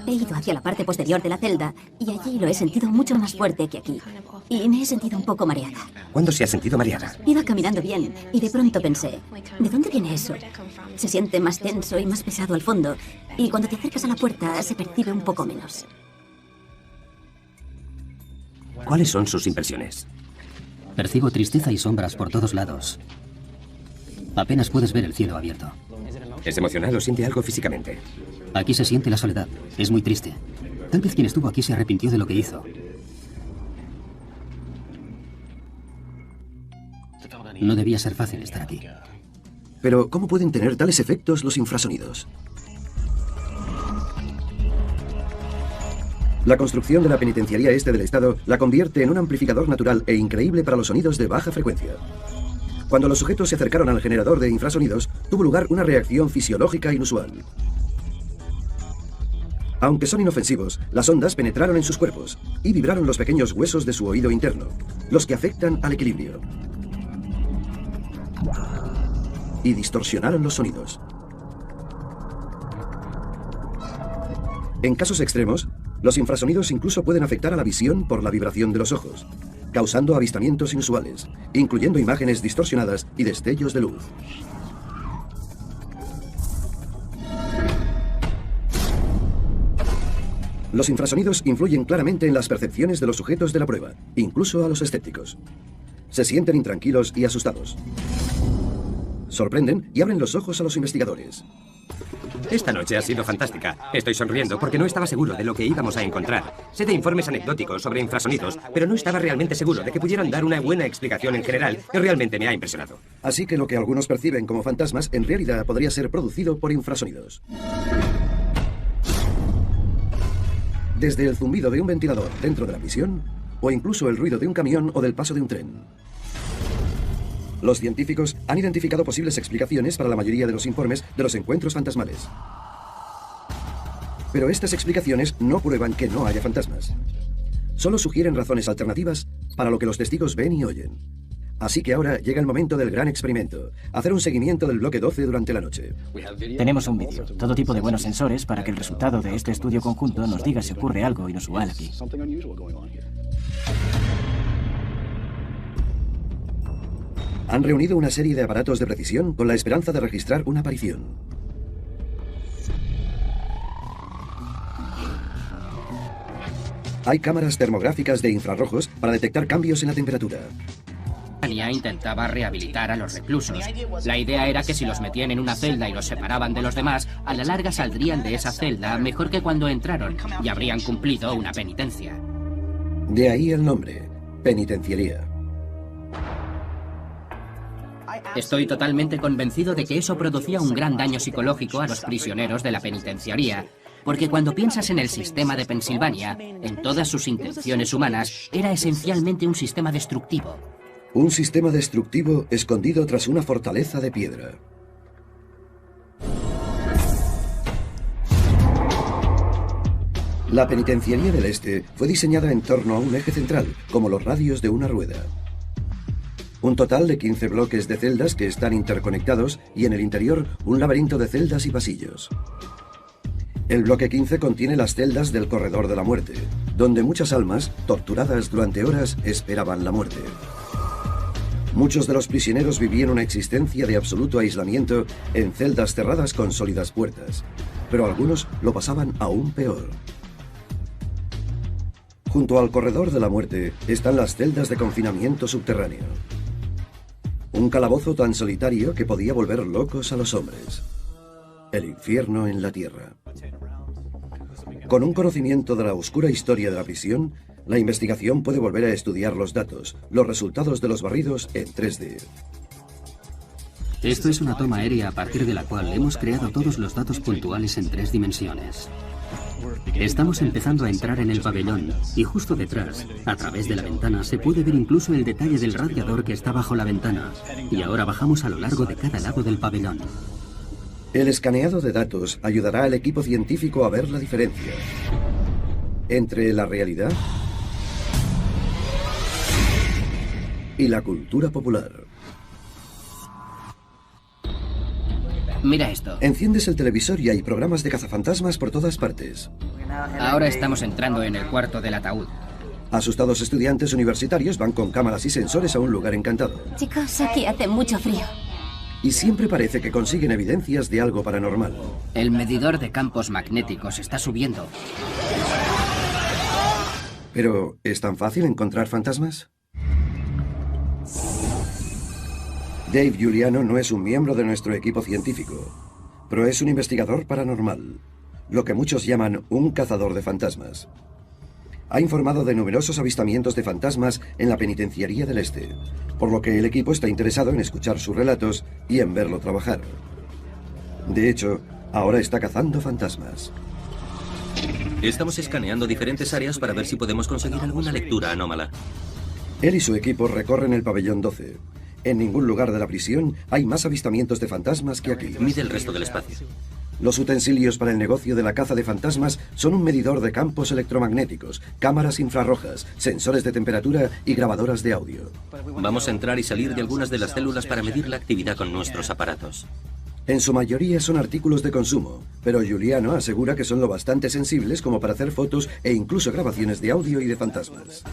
He ido hacia la parte posterior de la celda y allí lo he sentido mucho más fuerte que aquí. Y me he sentido un poco mareada. ¿Cuándo se ha sentido mareada? Iba caminando bien y de pronto pensé, ¿de dónde viene eso? Se siente más tenso y más pesado al fondo. Y cuando te acercas a la puerta se percibe un poco menos. ¿Cuáles son sus impresiones? Percibo tristeza y sombras por todos lados. Apenas puedes ver el cielo abierto. ¿Es emocional o siente algo físicamente? Aquí se siente la soledad. Es muy triste. Tal vez quien estuvo aquí se arrepintió de lo que hizo. No debía ser fácil estar aquí. Pero, ¿cómo pueden tener tales efectos los infrasonidos? La construcción de la penitenciaría este del estado la convierte en un amplificador natural e increíble para los sonidos de baja frecuencia. Cuando los sujetos se acercaron al generador de infrasonidos, tuvo lugar una reacción fisiológica inusual. Aunque son inofensivos, las ondas penetraron en sus cuerpos y vibraron los pequeños huesos de su oído interno, los que afectan al equilibrio. Y distorsionaron los sonidos. En casos extremos, los infrasonidos incluso pueden afectar a la visión por la vibración de los ojos, causando avistamientos inusuales, incluyendo imágenes distorsionadas y destellos de luz. Los infrasonidos influyen claramente en las percepciones de los sujetos de la prueba, incluso a los escépticos. Se sienten intranquilos y asustados. Sorprenden y abren los ojos a los investigadores. Esta noche ha sido fantástica. Estoy sonriendo porque no estaba seguro de lo que íbamos a encontrar. Sé de informes anecdóticos sobre infrasonidos, pero no estaba realmente seguro de que pudieran dar una buena explicación en general, y realmente me ha impresionado. Así que lo que algunos perciben como fantasmas, en realidad podría ser producido por infrasonidos. Desde el zumbido de un ventilador dentro de la prisión, o incluso el ruido de un camión o del paso de un tren. Los científicos han identificado posibles explicaciones para la mayoría de los informes de los encuentros fantasmales. Pero estas explicaciones no prueban que no haya fantasmas. Solo sugieren razones alternativas para lo que los testigos ven y oyen. Así que ahora llega el momento del gran experimento, hacer un seguimiento del bloque 12 durante la noche. Tenemos un vídeo, todo tipo de buenos sensores para que el resultado de este estudio conjunto nos diga si ocurre algo inusual aquí. Han reunido una serie de aparatos de precisión con la esperanza de registrar una aparición. Hay cámaras termográficas de infrarrojos para detectar cambios en la temperatura. Intentaba rehabilitar a los reclusos. La idea era que si los metían en una celda y los separaban de los demás, a la larga saldrían de esa celda mejor que cuando entraron y habrían cumplido una penitencia. De ahí el nombre, penitenciaría. Estoy totalmente convencido de que eso producía un gran daño psicológico a los prisioneros de la penitenciaría. Porque cuando piensas en el sistema de Pensilvania, en todas sus intenciones humanas, era esencialmente un sistema destructivo. Un sistema destructivo escondido tras una fortaleza de piedra. La penitenciaría del Este fue diseñada en torno a un eje central, como los radios de una rueda. Un total de 15 bloques de celdas que están interconectados y en el interior un laberinto de celdas y pasillos. El bloque 15 contiene las celdas del corredor de la muerte, donde muchas almas, torturadas durante horas, esperaban la muerte. Muchos de los prisioneros vivían una existencia de absoluto aislamiento en celdas cerradas con sólidas puertas, pero algunos lo pasaban aún peor. Junto al corredor de la muerte están las celdas de confinamiento subterráneo. Un calabozo tan solitario que podía volver locos a los hombres. El infierno en la tierra. Con un conocimiento de la oscura historia de la prisión, la investigación puede volver a estudiar los datos, los resultados de los barridos en 3D. Esto es una toma aérea a partir de la cual hemos creado todos los datos puntuales en 3 dimensiones. Estamos empezando a entrar en el pabellón y justo detrás, a través de la ventana, se puede ver incluso el detalle del radiador que está bajo la ventana. Y ahora bajamos a lo largo de cada lado del pabellón. El escaneado de datos ayudará al equipo científico a ver la diferencia entre la realidad y la cultura popular. Mira esto. Enciendes el televisor y hay programas de cazafantasmas por todas partes. Ahora estamos entrando en el cuarto del ataúd. Asustados estudiantes universitarios van con cámaras y sensores a un lugar encantado. Chicos, aquí hace mucho frío. Y siempre parece que consiguen evidencias de algo paranormal. El medidor de campos magnéticos está subiendo. Pero, ¿es tan fácil encontrar fantasmas? Dave Giuliano no es un miembro de nuestro equipo científico, pero es un investigador paranormal, lo que muchos llaman un cazador de fantasmas. Ha informado de numerosos avistamientos de fantasmas en la penitenciaría del Este, por lo que el equipo está interesado en escuchar sus relatos y en verlo trabajar. De hecho, ahora está cazando fantasmas. Estamos escaneando diferentes áreas para ver si podemos conseguir alguna lectura anómala. Él y su equipo recorren el pabellón 12. En ningún lugar de la prisión hay más avistamientos de fantasmas que aquí. Mide el resto del espacio. Los utensilios para el negocio de la caza de fantasmas son un medidor de campos electromagnéticos, cámaras infrarrojas, sensores de temperatura y grabadoras de audio. Vamos a entrar y salir de algunas de las células para medir la actividad con nuestros aparatos. En su mayoría son artículos de consumo, pero Giuliano asegura que son lo bastante sensibles como para hacer fotos e incluso grabaciones de audio y de fantasmas.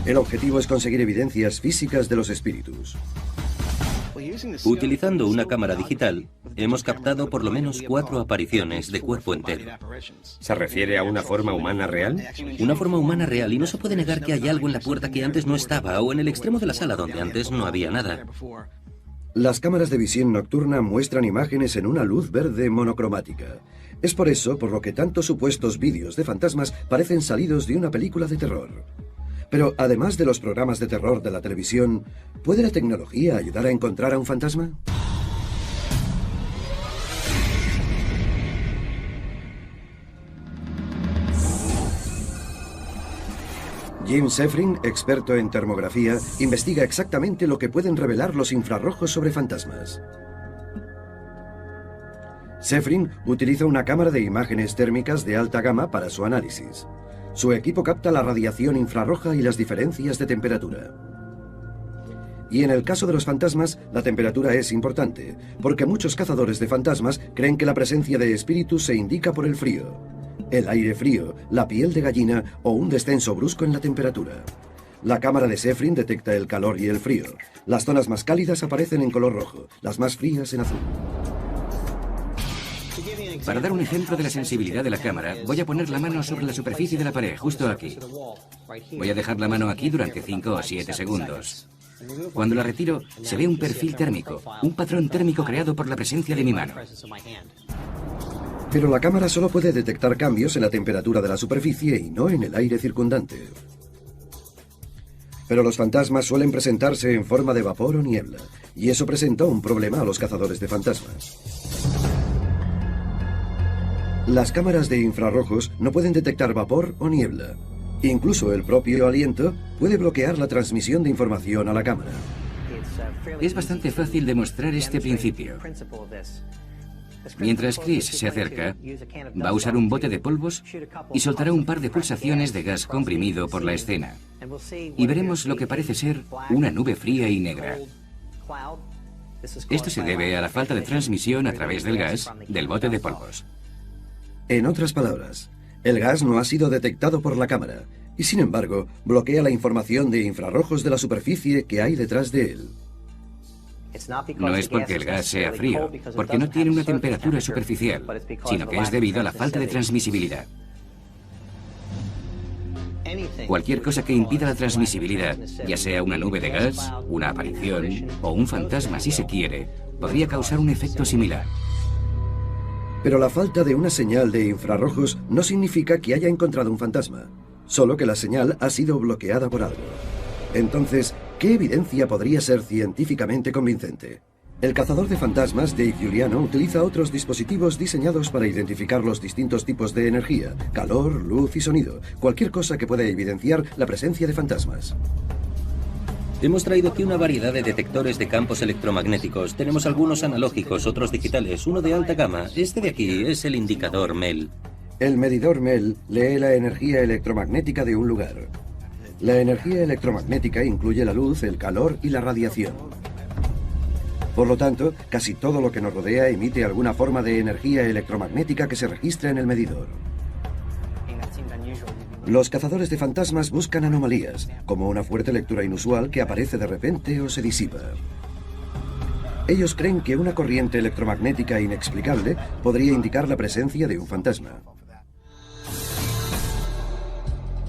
El objetivo es conseguir evidencias físicas de los espíritus. Utilizando una cámara digital, hemos captado por lo menos 4 apariciones de cuerpo entero. ¿Se refiere a una forma humana real? Una forma humana real, y no se puede negar que hay algo en la puerta que antes no estaba, o en el extremo de la sala donde antes no había nada. Las cámaras de visión nocturna muestran imágenes en una luz verde monocromática. Es por eso por lo que tantos supuestos vídeos de fantasmas parecen salidos de una película de terror. Pero además de los programas de terror de la televisión, ¿puede la tecnología ayudar a encontrar a un fantasma? Jim Seffrin, experto en termografía, investiga exactamente lo que pueden revelar los infrarrojos sobre fantasmas. Seffrin utiliza una cámara de imágenes térmicas de alta gama para su análisis. Su equipo capta la radiación infrarroja y las diferencias de temperatura. Y en el caso de los fantasmas, la temperatura es importante, porque muchos cazadores de fantasmas creen que la presencia de espíritus se indica por el frío. El aire frío, la piel de gallina o un descenso brusco en la temperatura. La cámara de Seffrin detecta el calor y el frío. Las zonas más cálidas aparecen en color rojo, las más frías en azul. Para dar un ejemplo de la sensibilidad de la cámara, voy a poner la mano sobre la superficie de la pared, justo aquí. Voy a dejar la mano aquí durante 5 o 7 segundos. Cuando la retiro, se ve un perfil térmico, un patrón térmico creado por la presencia de mi mano. Pero la cámara solo puede detectar cambios en la temperatura de la superficie y no en el aire circundante. Pero los fantasmas suelen presentarse en forma de vapor o niebla, y eso presenta un problema a los cazadores de fantasmas. Las cámaras de infrarrojos no pueden detectar vapor o niebla. Incluso el propio aliento puede bloquear la transmisión de información a la cámara. Es bastante fácil demostrar este principio. Mientras Chris se acerca, va a usar un bote de polvos y soltará un par de pulsaciones de gas comprimido por la escena. Y veremos lo que parece ser una nube fría y negra. Esto se debe a la falta de transmisión a través del gas del bote de polvos. En otras palabras, el gas no ha sido detectado por la cámara y, sin embargo, bloquea la información de infrarrojos de la superficie que hay detrás de él. No es porque el gas sea frío, porque no tiene una temperatura superficial, sino que es debido a la falta de transmisibilidad. Cualquier cosa que impida la transmisibilidad, ya sea una nube de gas, una aparición o un fantasma si se quiere, podría causar un efecto similar. Pero la falta de una señal de infrarrojos no significa que haya encontrado un fantasma, solo que la señal ha sido bloqueada por algo. Entonces, ¿qué evidencia podría ser científicamente convincente? El cazador de fantasmas, Dave Giuliano, utiliza otros dispositivos diseñados para identificar los distintos tipos de energía, calor, luz y sonido, cualquier cosa que pueda evidenciar la presencia de fantasmas. Hemos traído aquí una variedad de detectores de campos electromagnéticos. Tenemos algunos analógicos, otros digitales, uno de alta gama. Este de aquí es el indicador MEL. El medidor MEL lee la energía electromagnética de un lugar. La energía electromagnética incluye la luz, el calor y la radiación. Por lo tanto, casi todo lo que nos rodea emite alguna forma de energía electromagnética que se registra en el medidor. Los cazadores de fantasmas buscan anomalías, como una fuerte lectura inusual que aparece de repente o se disipa. Ellos creen que una corriente electromagnética inexplicable podría indicar la presencia de un fantasma.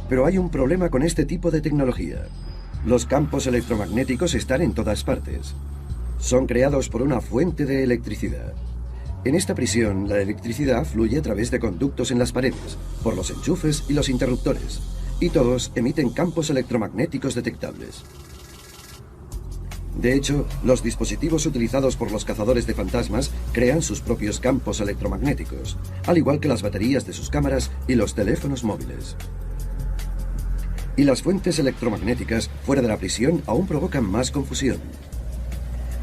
Pero hay un problema con este tipo de tecnología. Los campos electromagnéticos están en todas partes. Son creados por una fuente de electricidad. En esta prisión, la electricidad fluye a través de conductos en las paredes, por los enchufes y los interruptores, y todos emiten campos electromagnéticos detectables. De hecho, los dispositivos utilizados por los cazadores de fantasmas crean sus propios campos electromagnéticos, al igual que las baterías de sus cámaras y los teléfonos móviles. Y las fuentes electromagnéticas fuera de la prisión aún provocan más confusión.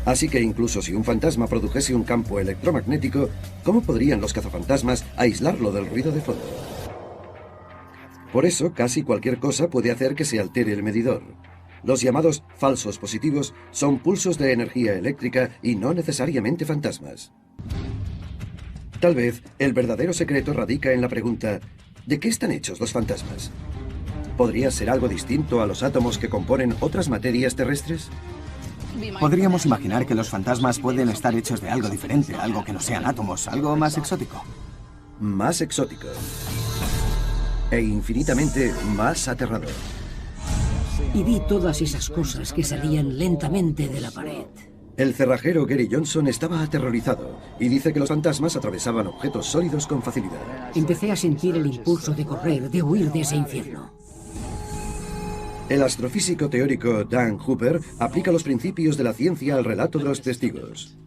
Así que incluso si un fantasma produjese un campo electromagnético, ¿cómo podrían los cazafantasmas aislarlo del ruido de fondo? Por eso, casi cualquier cosa puede hacer que se altere el medidor. Los llamados falsos positivos son pulsos de energía eléctrica y no necesariamente fantasmas. Tal vez el verdadero secreto radica en la pregunta, ¿de qué están hechos los fantasmas? ¿Podría ser algo distinto a los átomos que componen otras materias terrestres? Podríamos imaginar que los fantasmas pueden estar hechos de algo diferente, algo que no sean átomos, algo más exótico. Más exótico. E infinitamente más aterrador. Y vi todas esas cosas que salían lentamente de la pared. El cerrajero Gary Johnson estaba aterrorizado y dice que los fantasmas atravesaban objetos sólidos con facilidad. Empecé a sentir el impulso de correr, de huir de ese infierno. El astrofísico teórico Dan Hooper aplica los principios de la ciencia al relato de los testigos.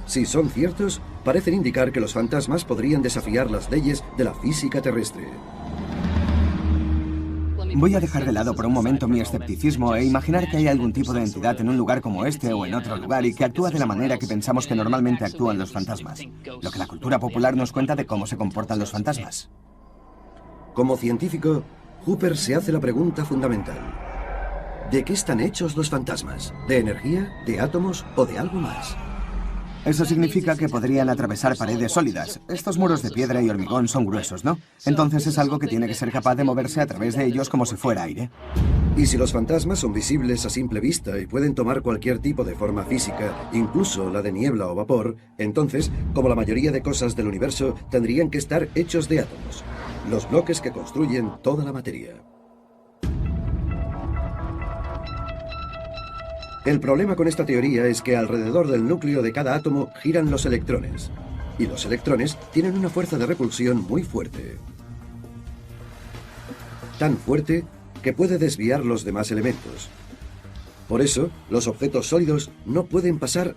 Si son ciertos, parecen indicar que los fantasmas podrían desafiar las leyes de la física terrestre. Voy a dejar de lado por un momento mi escepticismo e imaginar que hay algún tipo de entidad en un lugar como este o en otro lugar y que actúa de la manera que pensamos que normalmente actúan los fantasmas. Lo que la cultura popular nos cuenta de cómo se comportan los fantasmas. Como científico, Hooper se hace la pregunta fundamental. ¿De qué están hechos los fantasmas? ¿De energía? ¿De átomos? ¿O de algo más? Eso significa que podrían atravesar paredes sólidas. Estos muros de piedra y hormigón son gruesos, ¿no? Entonces es algo que tiene que ser capaz de moverse a través de ellos como si fuera aire. Y si los fantasmas son visibles a simple vista y pueden tomar cualquier tipo de forma física, incluso la de niebla o vapor, entonces, como la mayoría de cosas del universo, tendrían que estar hechos de átomos, los bloques que construyen toda la materia. El problema con esta teoría es que alrededor del núcleo de cada átomo giran los electrones, y los electrones tienen una fuerza de repulsión muy fuerte. Tan fuerte que puede desviar los demás elementos. Por eso, los objetos sólidos no pueden pasar